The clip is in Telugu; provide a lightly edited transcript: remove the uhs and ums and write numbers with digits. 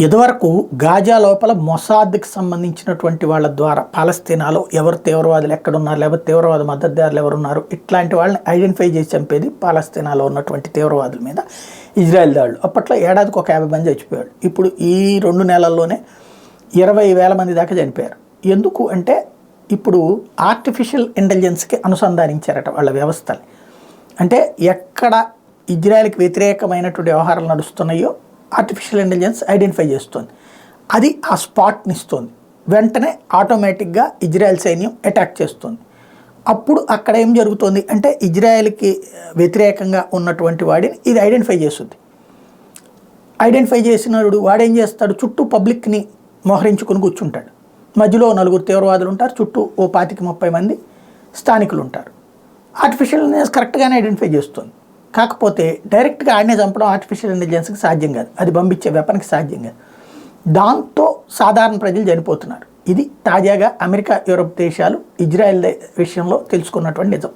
ఇదివరకు గాజా లోపల మొసాద్కి సంబంధించినటువంటి వాళ్ళ ద్వారా పాలస్తీనాలో ఎవరు తీవ్రవాదులు ఎక్కడున్నారు, లేకపోతే తీవ్రవాద మద్దతుదారులు ఎవరున్నారు, ఇట్లాంటి వాళ్ళని ఐడెంటిఫై చేసి చంపేది పాలస్తీనాలో ఉన్నటువంటి తీవ్రవాదుల మీద ఇజ్రాయెల్ దాడులు. అప్పట్లో ఏడాదికి ఒక 50 మంది చచ్చిపోయాడు. ఇప్పుడు ఈ 2 నెలల్లోనే 20,000 మంది దాకా చనిపోయారు. ఎందుకు అంటే ఇప్పుడు ఆర్టిఫిషియల్ ఇంటెలిజెన్స్కి అనుసంధానించారట వాళ్ళ వ్యవస్థని. అంటే ఎక్కడ ఇజ్రాయెల్కి వ్యతిరేకమైనటువంటి వ్యవహారాలు నడుస్తున్నాయో ఆర్టిఫిషియల్ ఇంటెలిజెన్స్ ఐడెంటిఫై చేస్తుంది. అది ఆ స్పాట్ని ఇస్తుంది. వెంటనే ఆటోమేటిక్గా ఇజ్రాయెల్ సైన్యం అటాక్ చేస్తుంది. అప్పుడు అక్కడ ఏం జరుగుతుంది అంటే ఇజ్రాయెల్కి వ్యతిరేకంగా ఉన్నటువంటి వాడిని ఇది ఐడెంటిఫై చేస్తుంది. ఐడెంటిఫై చేసినాడు వాడేం చేస్తాడు, చుట్టూ పబ్లిక్ని మోహరించుకొని కూర్చుంటాడు. మధ్యలో 4 తీవ్రవాదులు ఉంటారు, చుట్టూ ఓ 25-30 మంది స్థానికులు ఉంటారు. ఆర్టిఫిషియల్ ఇంటెలిజెన్స్ కరెక్ట్గానే ఐడెంటిఫై చేస్తుంది. కాకపోతే డైరెక్ట్గా ఆడనే చంపడం ఆర్టిఫిషియల్ ఇంటెలిజెన్స్కి సాధ్యం కాదు, అది పంపించే వెపన్కి సాధ్యం కాదు. దాంతో సాధారణ ప్రజలు చనిపోతున్నారు. ఇది తాజాగా అమెరికా, యూరప్ దేశాలు ఇజ్రాయెల్ విషయంలో తెలుసుకున్నటువంటి నిజం.